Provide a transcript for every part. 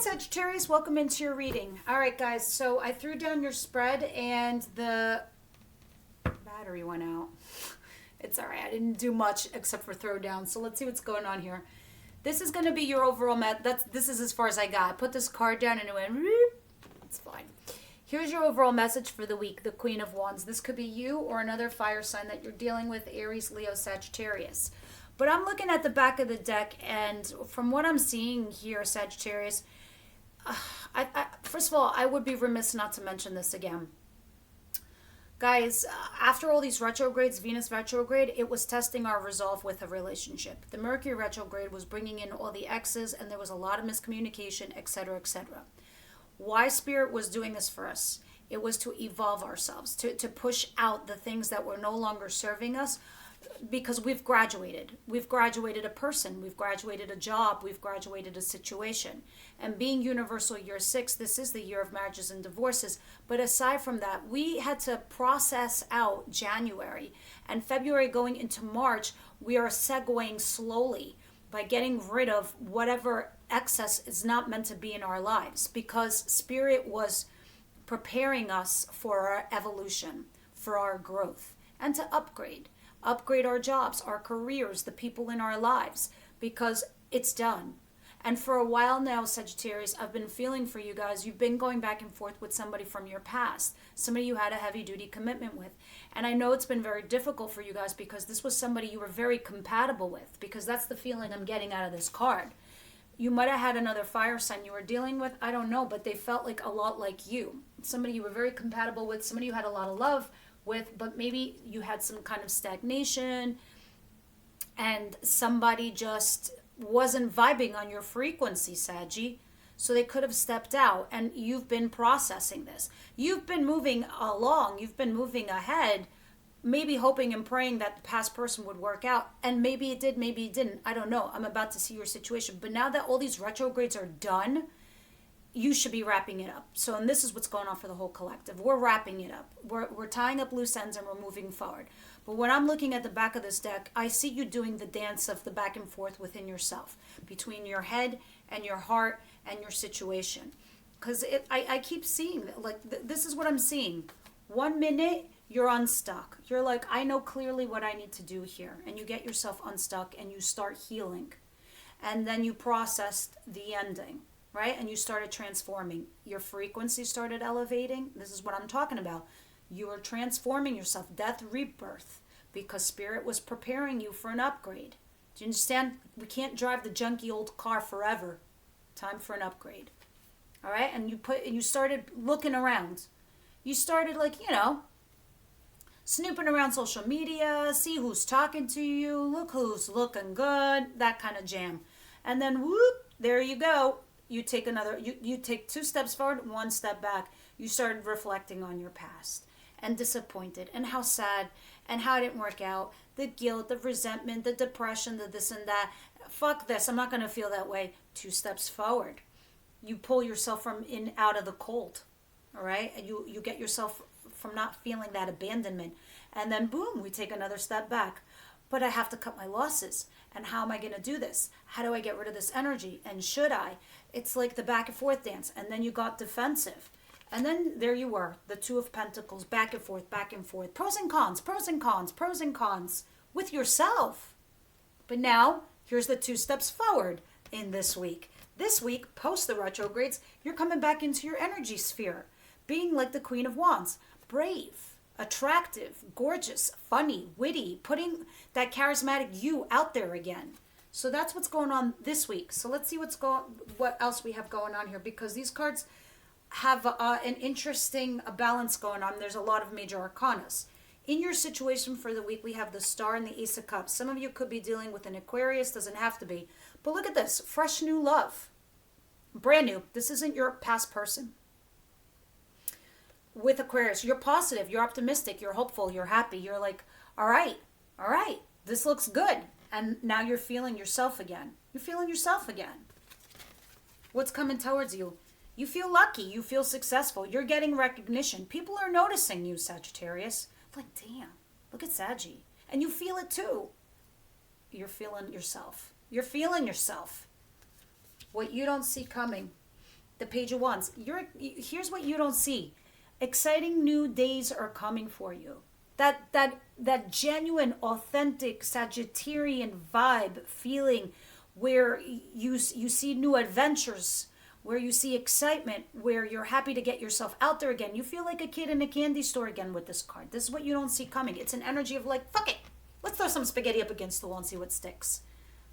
Sagittarius, welcome into your reading. All right, guys, so I threw down your spread and the battery went out. It's all right. I didn't do much except for throw down. So let's see what's going on here. This is going to be your overall this is as far as I got. I put this card down and it went, it's fine. Here's your overall message for the week, the Queen of Wands. This could be you or another fire sign that you're dealing with, Aries, Leo, Sagittarius. But I'm looking at the back of the deck, and from what I'm seeing here, Sagittarius, first of all, I would be remiss not to mention this again. Guys, after all these retrogrades, Venus retrograde, it was testing our resolve with a relationship. The Mercury retrograde was bringing in all the exes, and there was a lot of miscommunication, etc., etc. Why Spirit was doing this for us? It was to evolve ourselves, to push out the things that were no longer serving us, because we've graduated. We've graduated a person, we've graduated a job, we've graduated a situation. And being universal year 6, this is the year of marriages and divorces. But aside from that, we had to process out January. And February going into March, we are segueing slowly by getting rid of whatever excess is not meant to be in our lives. Because Spirit was preparing us for our evolution, for our growth, and to upgrade our jobs, our careers, the people in our lives, because it's done. And for a while now, Sagittarius, I've been feeling for you guys. You've been going back and forth with somebody from your past, somebody you had a heavy duty commitment with. And I know it's been very difficult for you guys because this was somebody you were very compatible with, because that's the feeling I'm getting out of this card. You might have had another fire sign you were dealing with, I don't know, but they felt like a lot like you. Somebody you were very compatible with, somebody you had a lot of love with, but maybe you had some kind of stagnation and somebody just wasn't vibing on your frequency, Saggy. So they could have stepped out, and you've been processing this. You've been moving along, you've been moving ahead, maybe hoping and praying that the past person would work out. And maybe it did, maybe it didn't. I don't know. I'm about to see your situation. But now that all these retrogrades are done, you should be wrapping it up. So, and this is what's going on for the whole collective. We're wrapping it up. We're tying up loose ends and we're moving forward. But when I'm looking at the back of this deck, I see you doing the dance of the back and forth within yourself, between your head and your heart and your situation. Because I keep seeing, like, this is what I'm seeing. 1 minute, you're unstuck. You're like, I know clearly what I need to do here. And you get yourself unstuck and you start healing. And then you processed the ending. Right? And you started transforming. Your frequency started elevating. This is what I'm talking about. You are transforming yourself. Death, rebirth. Because Spirit was preparing you for an upgrade. Do you understand? We can't drive the junky old car forever. Time for an upgrade. All right? And you started looking around. You started, like, snooping around social media, see who's talking to you, look who's looking good, that kind of jam. And then, whoop, there you go. You take you take 2 steps forward, 1 step back. You started reflecting on your past and disappointed and how sad and how it didn't work out. The guilt, the resentment, the depression, the this and that. Fuck this, I'm not going to feel that way. 2 steps forward. You pull yourself out of the cold, all right? And you get yourself from not feeling that abandonment. And then boom, we take another step back. But I have to cut my losses. And how am I going to do this? How do I get rid of this energy? And should I? It's like the back and forth dance. And then you got defensive. And then there you were, the 2 of Pentacles, back and forth, back and forth. Pros and cons, pros and cons, pros and cons with yourself. But now, here's the 2 steps forward in this week. This week, post the retrogrades, you're coming back into your energy sphere. Being like the Queen of Wands. Brave. Attractive, gorgeous, funny, witty, putting that charismatic you out there again. So that's what's going on this week. So let's see what else we have going on here, because these cards have an interesting balance going on. There's a lot of major arcanas. In your situation for the week, we have the Star and the Ace of Cups. Some of you could be dealing with an Aquarius, doesn't have to be. But look at this, fresh new love. Brand new. This isn't your past person. With Aquarius, you're positive, you're optimistic, you're hopeful, you're happy. You're like, all right, this looks good. And now you're feeling yourself again. You're feeling yourself again. What's coming towards you? You feel lucky, you feel successful, you're getting recognition. People are noticing you, Sagittarius. Like, damn, look at Sagi. And you feel it too. You're feeling yourself. You're feeling yourself. What you don't see coming. The Page of Wands. Here's what you don't see. Exciting new days are coming for you. That genuine, authentic Sagittarian vibe feeling where you see new adventures, where you see excitement, where you're happy to get yourself out there again. You feel like a kid in a candy store again with this card. This is what you don't see coming. It's an energy of like, fuck it. Let's throw some spaghetti up against the wall and see what sticks.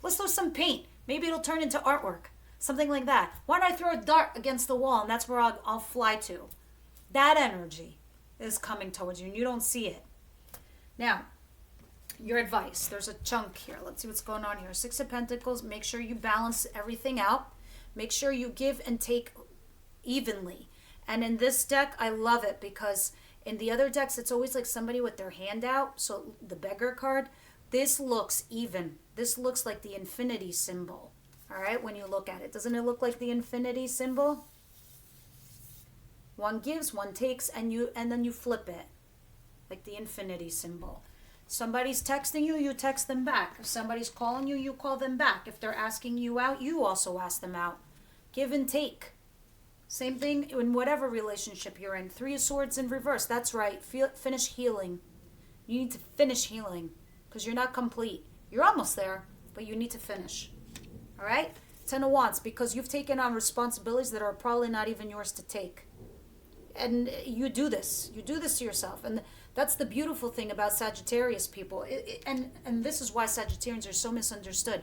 Let's throw some paint. Maybe it'll turn into artwork. Something like that. Why don't I throw a dart against the wall and that's where I'll fly to? That energy is coming towards you and you don't see it. Now, your advice. There's a chunk here. Let's see what's going on here. Six of Pentacles. Make sure you balance everything out. Make sure you give and take evenly. And in this deck, I love it because in the other decks, it's always like somebody with their hand out. So the beggar card, this looks even. This looks like the infinity symbol. All right, when you look at it. Doesn't it look like the infinity symbol? One gives, one takes, and then you flip it. Like the infinity symbol. Somebody's texting you, you text them back. If somebody's calling you, you call them back. If they're asking you out, you also ask them out. Give and take. Same thing in whatever relationship you're in. Three of Swords in reverse. That's right. Finish healing. You need to finish healing because you're not complete. You're almost there, but you need to finish. All right? Ten of Wands, because you've taken on responsibilities that are probably not even yours to take. And you do this. You do this to yourself. And that's the beautiful thing about Sagittarius people. And this is why Sagittarians are so misunderstood.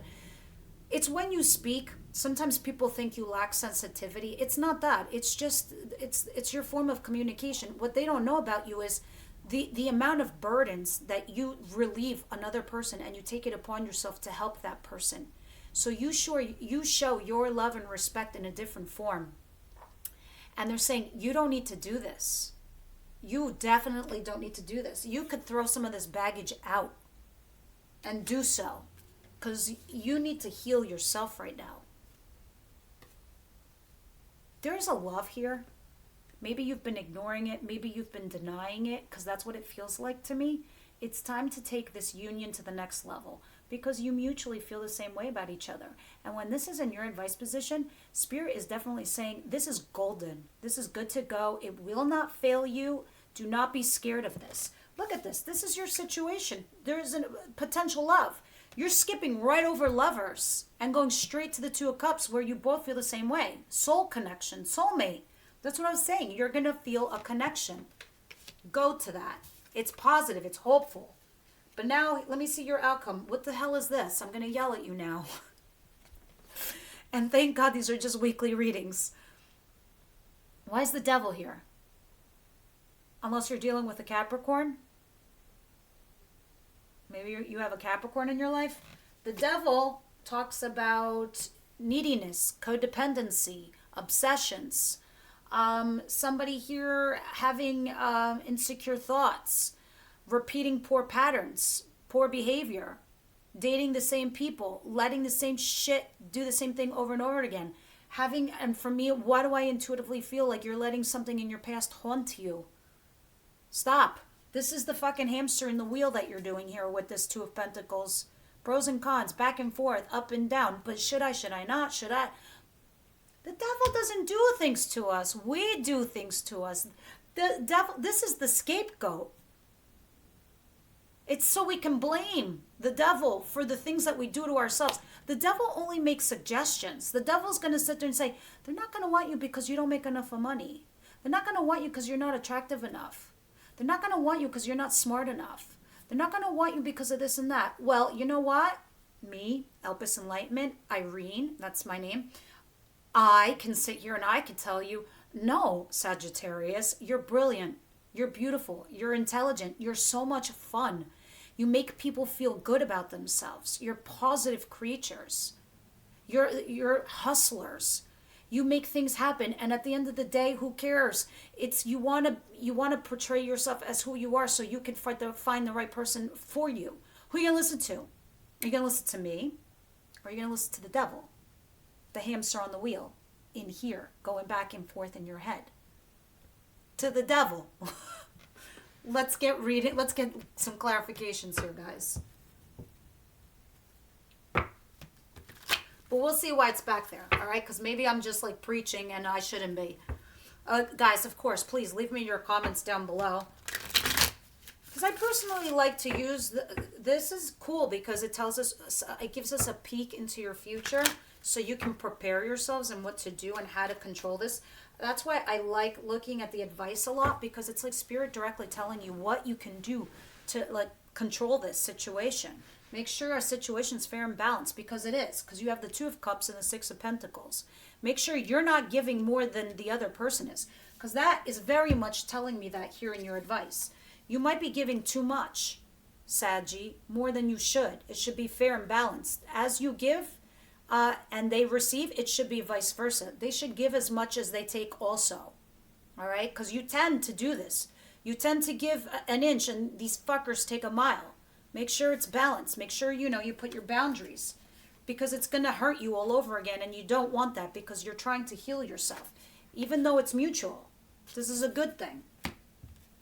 It's when you speak, sometimes people think you lack sensitivity. It's not that. It's just, it's your form of communication. What they don't know about you is the amount of burdens that you relieve another person and you take it upon yourself to help that person. So you show your love and respect in a different form. And they're saying, you don't need to do this. You definitely don't need to do this. You could throw some of this baggage out and do so because you need to heal yourself right now. There is a love here. Maybe you've been ignoring it. Maybe you've been denying it because that's what it feels like to me. It's time to take this union to the next level because you mutually feel the same way about each other. And when this is in your advice position, Spirit is definitely saying, this is golden. This is good to go. It will not fail you. Do not be scared of this. Look at this. This is your situation. There's a potential love. You're skipping right over Lovers and going straight to the Two of Cups where you both feel the same way. Soul connection, soulmate. That's what I was saying. You're going to feel a connection. Go to that. It's positive. It's hopeful. But now, let me see your outcome. What the hell is this? I'm going to yell at you now. And thank God these are just weekly readings. Why is the Devil here? Unless you're dealing with a Capricorn. Maybe you have a Capricorn in your life. The Devil talks about neediness, codependency, obsessions. Somebody here having insecure thoughts, repeating poor patterns, poor behavior, dating the same people, letting the same shit do the same thing over and over again. And for me, why do I intuitively feel like you're letting something in your past haunt you? Stop. This is the fucking hamster in the wheel that you're doing here with this Two of Pentacles. Pros and cons, back and forth, up and down. But should I not? Should I? The devil doesn't do things to us. We do things to us. The devil, this is the scapegoat. It's so we can blame the devil for the things that we do to ourselves. The devil only makes suggestions. The devil's going to sit there and say, they're not going to want you because you don't make enough of money. They're not going to want you because you're not attractive enough. They're not going to want you because you're not smart enough. They're not going to want you because of this and that. Well, you know what? Me, Elpis Enlightenment, Irene, that's my name. I can sit here and I can tell you, no, Sagittarius, you're brilliant. You're beautiful. You're intelligent. You're so much fun. You make people feel good about themselves. You're positive creatures. You're hustlers. You make things happen, and at the end of the day, who cares? It's you want to portray yourself as who you are, so you can find the right person for you. Who are you gonna listen to? Are you gonna listen to me, or are you gonna listen to the devil, the hamster on the wheel, in here, going back and forth in your head? To the devil. Let's get reading. Let's get some clarifications here, guys. But we'll see why it's back there, all right? Because maybe I'm just like preaching and I shouldn't be. Guys, of course, please leave me your comments down below. Because I personally like to use, this is cool because it tells us, it gives us a peek into your future so you can prepare yourselves and what to do and how to control this. That's why I like looking at the advice a lot, because it's like spirit directly telling you what you can do to like control this situation. Make sure our situation's fair and balanced, because it is. Because you have the Two of Cups and the Six of Pentacles. Make sure you're not giving more than the other person is. Because that is very much telling me that here in your advice. You might be giving too much, Sagi, more than you should. It should be fair and balanced. As you give and they receive, it should be vice versa. They should give as much as they take also. All right? Because you tend to do this. You tend to give an inch and these fuckers take a mile. Make sure it's balanced. Make sure, you know, you put your boundaries, because it's going to hurt you all over again, and you don't want that because you're trying to heal yourself. Even though it's mutual, this is a good thing.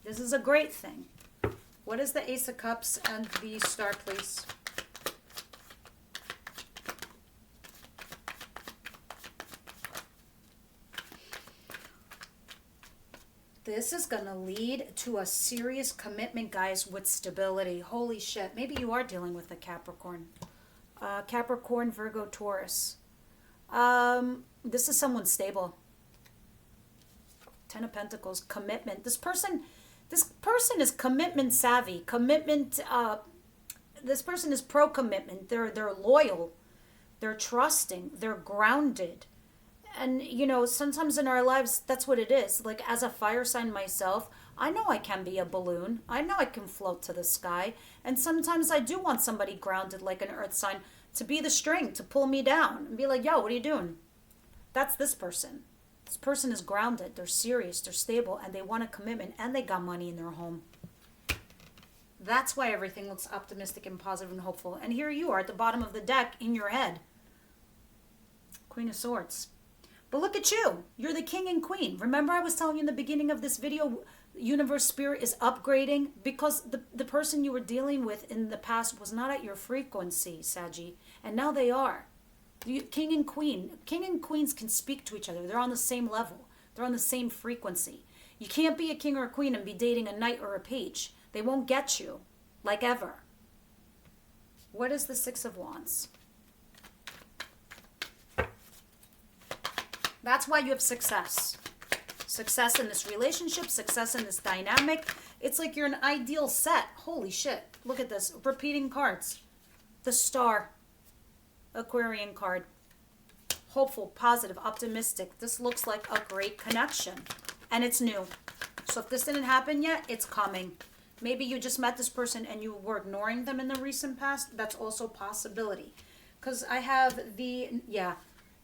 This is a great thing. What is the Ace of Cups and the Star, please? This is going to lead to a serious commitment, guys, with stability. Holy shit. Maybe you are dealing with a Capricorn. Capricorn, Virgo, Taurus. This is someone stable. Ten of Pentacles, commitment. This person is commitment savvy. Commitment, this person is pro-commitment. They're loyal. They're trusting. They're grounded. And, you know, sometimes in our lives, that's what it is. Like, as a fire sign myself, I know I can be a balloon. I know I can float to the sky. And sometimes I do want somebody grounded, like an earth sign, to be the string, to pull me down. And be like, yo, what are you doing? That's this person. This person is grounded. They're serious. They're stable. And they want a commitment. And they got money in their home. That's why everything looks optimistic and positive and hopeful. And here you are at the bottom of the deck in your head. Queen of Swords. But look at you. You're the king and queen. Remember I was telling you in the beginning of this video, universe spirit is upgrading because the person you were dealing with in the past was not at your frequency, Sagi. And now they are. King and queen. King and queens can speak to each other. They're on the same level. They're on the same frequency. You can't be a king or a queen and be dating a knight or a page. They won't get you, like ever. What is the Six of Wands? That's why you have success. Success in this relationship, success in this dynamic. It's like you're an ideal set. Holy shit. Look at this. Repeating cards. The Star. Aquarian card. Hopeful, positive, optimistic. This looks like a great connection. And it's new. So if this didn't happen yet, it's coming. Maybe you just met this person and you were ignoring them in the recent past. That's also a possibility. Because I have the,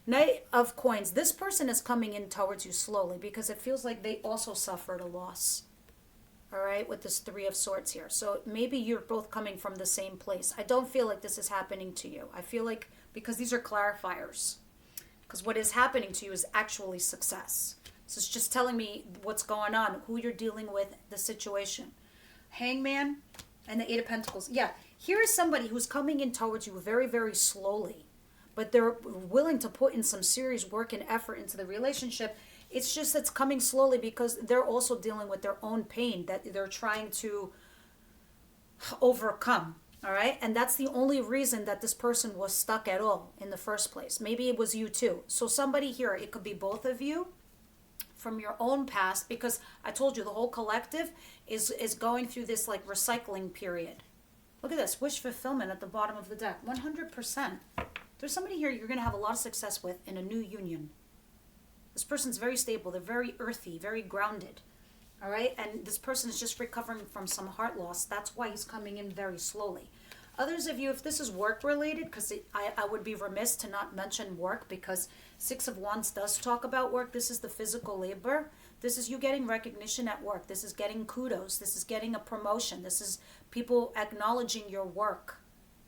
Knight of Coins. This person is coming in towards you slowly because it feels like they also suffered a loss. All right, with this Three of Swords here. So maybe you're both coming from the same place. I don't feel like this is happening to you. I feel like, because these are clarifiers. Because what is happening to you is actually success. So it's just telling me what's going on, who you're dealing with, the situation. Hangman and the Eight of Pentacles. Yeah, here is somebody who's coming in towards you very, very slowly. But they're willing to put in some serious work and effort into the relationship. It's just it's coming slowly because they're also dealing with their own pain that they're trying to overcome. All right? And that's the only reason that this person was stuck at all in the first place. Maybe it was you too. So somebody here, it could be both of you from your own past, because I told you the whole collective is going through this like recycling period. Look at this. Wish fulfillment at the bottom of the deck. 100%. There's somebody here you're going to have a lot of success with in a new union. This person's very stable. They're very earthy, very grounded. All right? And this person is just recovering from some heart loss. That's why he's coming in very slowly. Others of you, if this is work related, because I would be remiss to not mention work, because Six of Wands does talk about work. This is the physical labor. This is you getting recognition at work. This is getting kudos. This is getting a promotion. This is people acknowledging your work.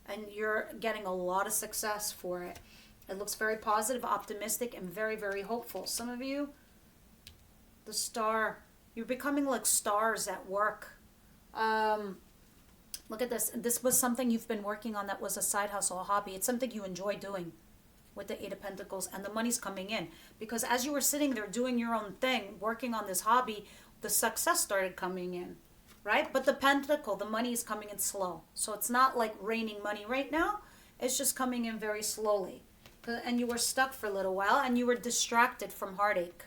And you're getting a lot of success for it. It looks very positive, optimistic, and very, very hopeful. Some of you, the Star, you're becoming like stars at work. Look at this. This was something you've been working on that was a side hustle, a hobby. It's something you enjoy doing. with the Eight of Pentacles, and the money's coming in. Because as you were sitting there doing your own thing, working on this hobby, the success started coming in, right? But the Pentacle, the money is coming in slow. So it's not like raining money right now. It's just coming in very slowly. And you were stuck for a little while, and you were distracted from heartache.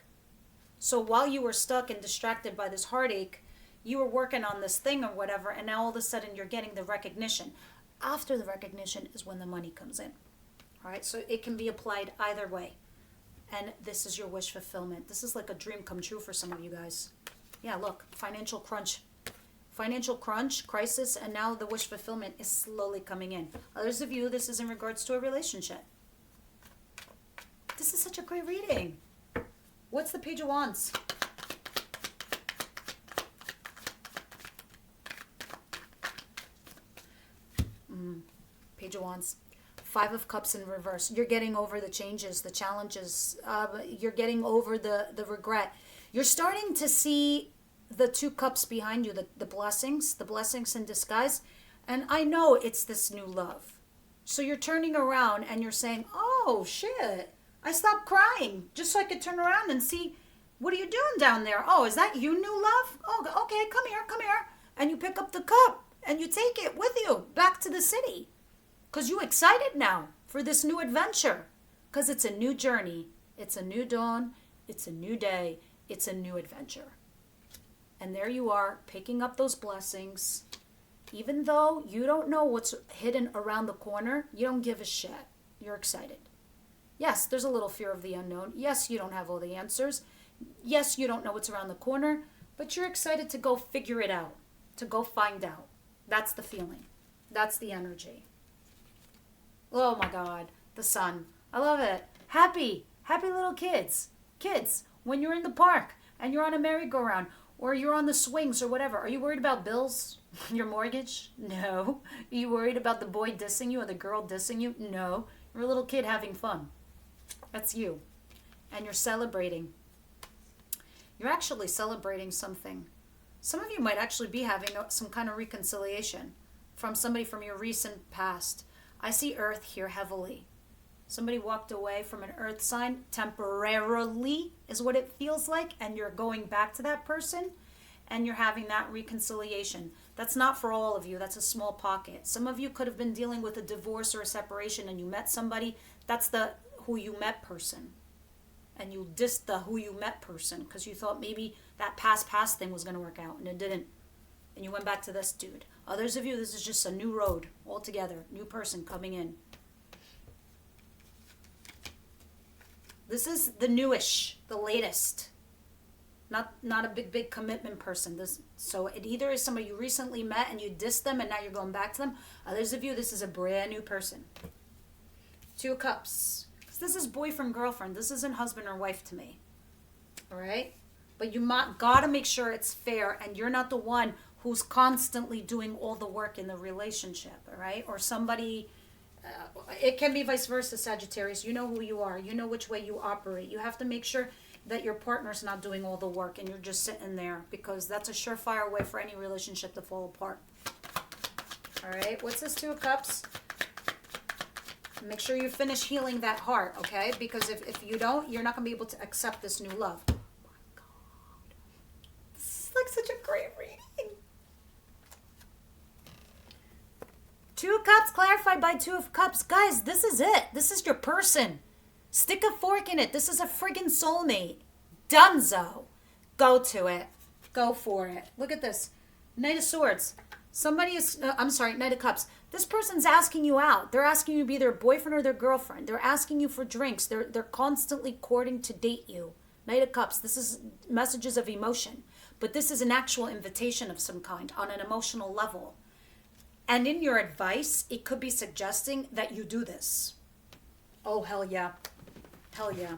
So while you were stuck and distracted by this heartache, you were working on this thing or whatever, and now all of a sudden you're getting the recognition. After the recognition is when the money comes in. All right, so it can be applied either way. And this is your wish fulfillment. This is like a dream come true for some of you guys. Yeah, look, financial crunch. Financial crunch, crisis, and now the wish fulfillment is slowly coming in. Others of you, this is in regards to a relationship. This is such a great reading. What's the Page of Wands? Page of Wands. Five of Cups in reverse. You're getting over the changes, the challenges. You're getting over the regret. You're starting to see the Two Cups behind you, the blessings in disguise. And I know it's this new love. So you're turning around and you're saying, oh, shit. I stopped crying just so I could turn around and see, what are you doing down there? Oh, is that you, new love? Oh, okay, come here. And you pick up the cup and you take it with you back to the city. Because you're excited now for this new adventure. Because it's a new journey. It's a new dawn. It's a new day. It's a new adventure. And there you are, picking up those blessings. Even though you don't know what's hidden around the corner, you don't give a shit. You're excited. Yes, there's a little fear of the unknown. Yes, you don't have all the answers. Yes, you don't know what's around the corner. But you're excited to go figure it out. To go find out. That's the feeling. That's the energy. Oh my God, the sun. I love it. Happy little kids. Kids, when you're in the park and you're on a merry-go-round or you're on the swings or whatever, are you worried about bills? Your mortgage? No. Are you worried about the boy dissing you or the girl dissing you? No. You're a little kid having fun. That's you. And you're celebrating. You're actually celebrating something. Some of you might actually be having some kind of reconciliation from somebody from your recent past. I see earth here heavily. Somebody walked away from an earth sign temporarily is what it feels like, and you're going back to that person and you're having that reconciliation. That's not for all of you. That's a small pocket. Some of you could have been dealing with a divorce or a separation and you met somebody. That's the who you met person. And you dissed the who you met person because you thought maybe that past thing was going to work out, and it didn't. And you went back to this dude. Others of you, this is just a new road altogether. New person coming in. This is the newish, the latest. Not a big commitment person. So it either is somebody you recently met and you dissed them and now you're going back to them. Others of you, this is a brand new person. Two of Cups. This is boyfriend, girlfriend. This isn't husband or wife to me. All right? But you got to make sure it's fair and you're not the one who's constantly doing all the work in the relationship, all right? Or somebody, it can be vice versa, Sagittarius. You know who you are. You know which way you operate. You have to make sure that your partner's not doing all the work and you're just sitting there, because that's a surefire way for any relationship to fall apart. All right, what's this Two of Cups? Make sure you finish healing that heart, okay? Because if you don't, you're not going to be able to accept this new love. Oh my God. This is like such a great reading. Two of Cups clarified by Two of Cups. Guys, this is it. This is your person. Stick a fork in it. This is a friggin' soulmate. Dunzo. Go to it. Go for it. Look at this. Knight of Swords. Somebody is, Knight of Cups. This person's asking you out. They're asking you to be their boyfriend or their girlfriend. They're asking you for drinks. They're constantly courting to date you. Knight of Cups. This is messages of emotion. But this is an actual invitation of some kind on an emotional level. And in your advice, it could be suggesting that you do this. Oh, hell yeah. Hell yeah.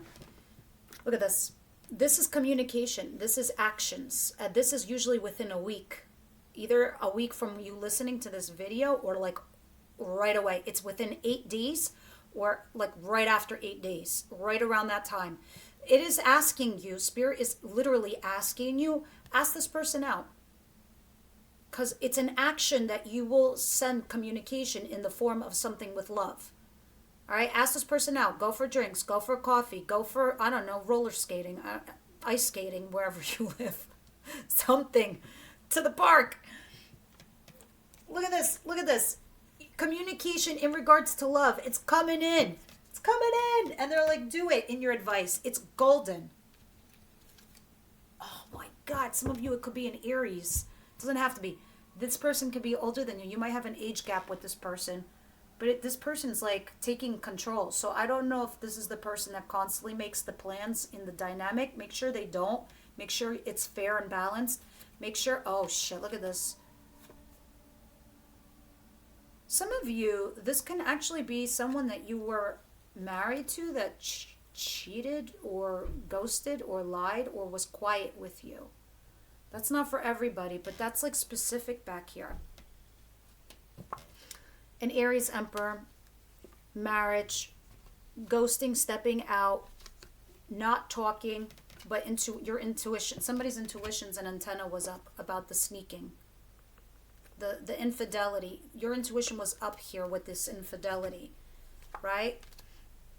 Look at this. This is communication. This is actions. This is usually within a week. Either a week from you listening to this video or like right away. It's within 8 days or like right after 8 days. Right around that time. It is asking you, Spirit is literally asking you, ask this person out. Because it's an action that you will send communication in the form of something with love. All right, ask this person out. Go for drinks. Go for coffee. Go for, I don't know, roller skating, ice skating, wherever you live. Something. To the park. Look at this. Look at this. Communication in regards to love. It's coming in. It's coming in. And they're like, do it in your advice. It's golden. Oh my God. Some of you, it could be an Aries. It doesn't have to be. This person could be older than you. You might have an age gap with this person. But this person's like taking control. So I don't know if this is the person that constantly makes the plans in the dynamic. Make sure they don't. Make sure it's fair and balanced. Make sure, oh shit, look at this. Some of you, this can actually be someone that you were married to that cheated or ghosted or lied or was quiet with you. That's not for everybody, but that's like specific back here. An Aries Emperor, marriage, ghosting, stepping out, not talking, but your intuition. Somebody's intuitions and antenna was up about the sneaking, the infidelity. Your intuition was up here with this infidelity, right?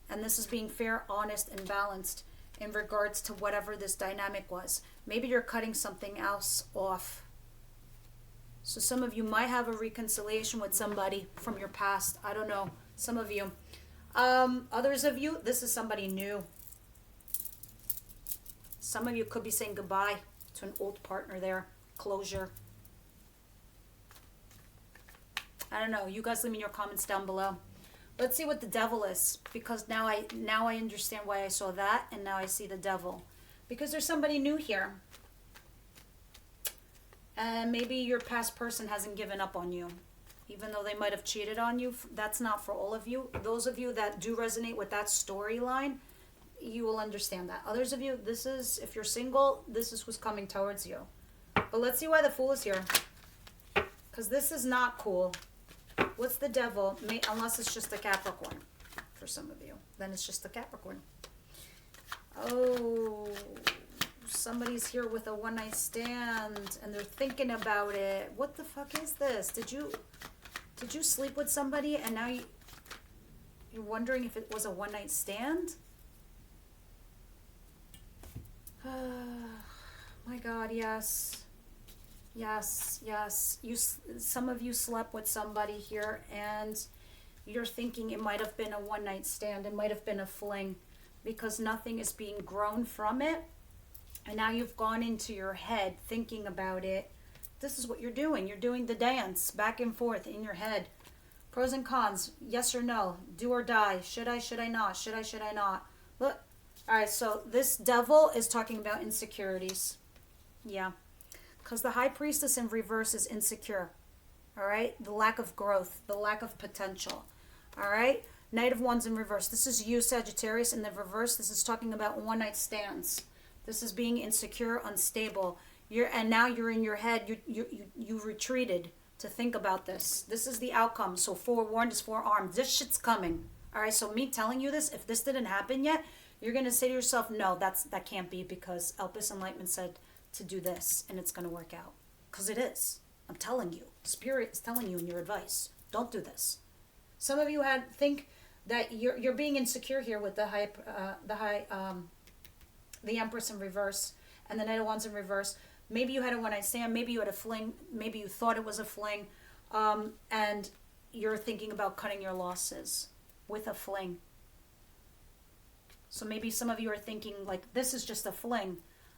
And this is being fair, honest, and balanced in regards to whatever this dynamic was. Maybe you're cutting something else off. So some of you might have a reconciliation with somebody from your past. I don't know. Some of you. Others of you, this is somebody new. Some of you could be saying goodbye to an old partner there. Closure. I don't know. You guys leave me your comments down below. Let's see what the devil is. Because now I understand why I saw that. And now I see the devil. Because there's somebody new here. And maybe your past person hasn't given up on you. Even though they might have cheated on you. That's not for all of you. Those of you that do resonate with that storyline, you will understand that. Others of you, this is, if you're single, this is who's coming towards you. But let's see why the Fool is here. Because this is not cool. What's the devil? Unless it's just a Capricorn. For some of you. Then it's just a Capricorn. Oh... Somebody's here with a one-night stand and they're thinking about it. What the fuck is this? Did you sleep with somebody and now you're wondering if it was a one-night stand? My God, yes. Yes, yes. Some of you slept with somebody here and you're thinking it might have been a one-night stand. It might have been a fling because nothing is being grown from it. And now you've gone into your head thinking about it. This is what you're doing. You're doing the dance back and forth in your head. Pros and cons. Yes or no. Do or die. Should I not? Should I not? Look. All right, so this devil is talking about insecurities. Yeah. Because the High Priestess in reverse is insecure. All right? The lack of growth. The lack of potential. All right? Knight of Wands in reverse. This is you, Sagittarius. In the reverse, this is talking about one-night stands. This is being insecure, unstable. And now you're in your head. You retreated to think about this. This is the outcome. So forewarned is forearmed. This shit's coming. All right. So me telling you this, if this didn't happen yet, you're gonna say to yourself, no, that can't be because Elpis Enlightenment said to do this, and it's gonna work out. Because it is. I'm telling you. Spirit is telling you in your advice. Don't do this. Some of you think that you're being insecure here with the Empress in reverse and the Knight of Wands in reverse. Maybe you had a one-night stand. Maybe you had a fling. Maybe you thought it was a fling. And you're thinking about cutting your losses with a fling. So maybe some of you are thinking, like, this is just a fling.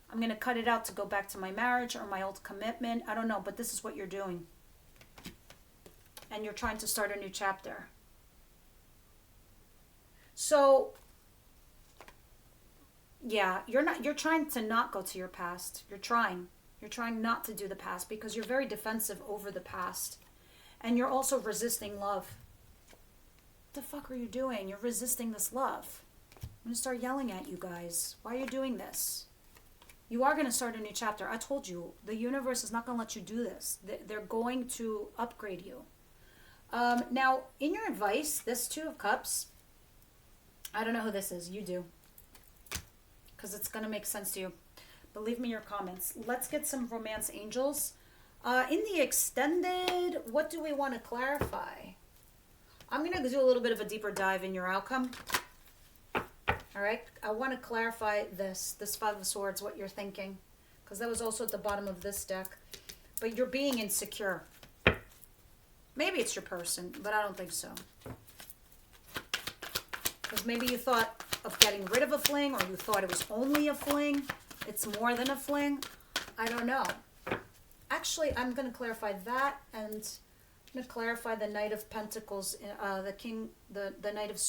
I'm going to cut it out to go back to my marriage or my old commitment. I don't know, but this is what you're doing. And you're trying to start a new chapter. So... yeah, you're trying to not go to your past. You're trying not to do the past because you're very defensive over the past. And you're also resisting love. What the fuck are you doing? You're resisting this love. I'm going to start yelling at you guys. Why are you doing this? You are going to start a new chapter. I told you, the universe is not going to let you do this. They're going to upgrade you. Now, in your advice, this Two of Cups, I don't know who this is. You do. Because it's going to make sense to you. But leave me your comments. Let's get some romance angels. In the extended, what do we want to clarify? I'm going to do a little bit of a deeper dive in your outcome. All right. I want to clarify this Five of Swords, what you're thinking, because that was also at the bottom of this deck. But you're being insecure. Maybe it's your person, but I don't think so. Because maybe you thought of getting rid of a fling, or you thought it was only a fling. It's more than a fling. I don't know. Actually, I'm going to clarify that, and I'm going to clarify the Knight of Pentacles, the Knight of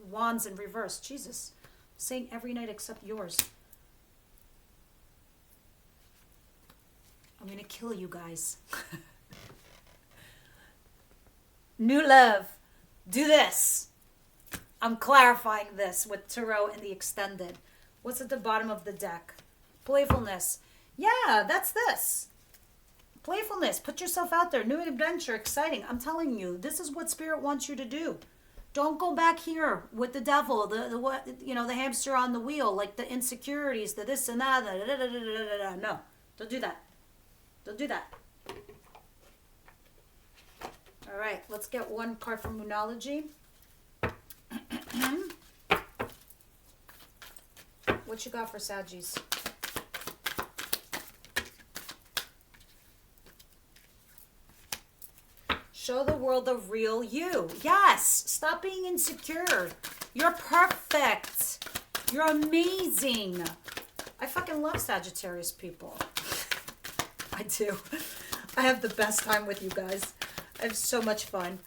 Wands in reverse. Jesus. I'm saying every night except yours. I'm going to kill you guys. New love. Do this. I'm clarifying this with Tarot and the Extended. What's at the bottom of the deck? Playfulness. Yeah, that's this. Playfulness. Put yourself out there. New adventure. Exciting. I'm telling you, this is what Spirit wants you to do. Don't go back here with the devil, the hamster on the wheel, like the insecurities, the this and that. No, don't do that. Don't do that. All right, let's get one card from Moonology. What you got for Sagis? Show the world the real you. Yes. Stop being insecure. You're perfect. You're amazing. I fucking love Sagittarius people. I do. I have the best time with you guys. I have so much fun.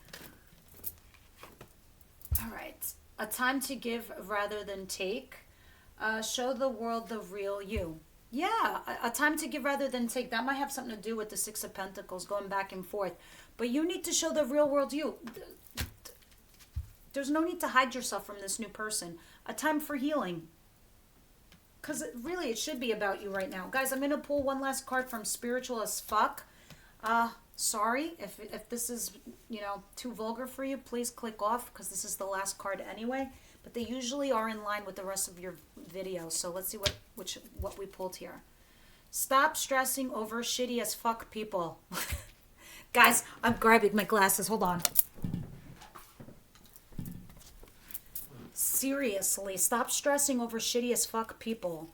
All right. A time to give rather than take. Show the world the real you. Yeah, a time to give rather than take. That might have something to do with the Six of Pentacles going back and forth. But you need to show the real world you. There's no need to hide yourself from this new person. A time for healing. Because really, it should be about you right now. Guys, I'm going to pull one last card from Spiritual as Fuck. Sorry, if this is, too vulgar for you, please click off, because this is the last card anyway. But they usually are in line with the rest of your video. So let's see what we pulled here. Stop stressing over shitty as fuck people. Guys, I'm grabbing my glasses. Hold on. Seriously, stop stressing over shitty as fuck people.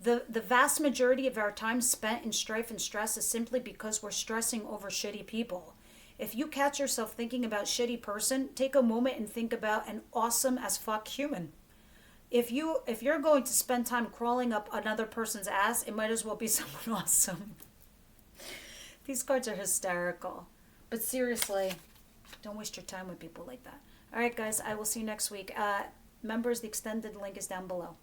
The vast majority of our time spent in strife and stress is simply because we're stressing over shitty people. If you catch yourself thinking about shitty person, take a moment and think about an awesome as fuck human. If you're going to spend time crawling up another person's ass, it might as well be someone awesome. These cards are hysterical. But seriously, don't waste your time with people like that. All right, guys, I will see you next week. Members, the extended link is down below.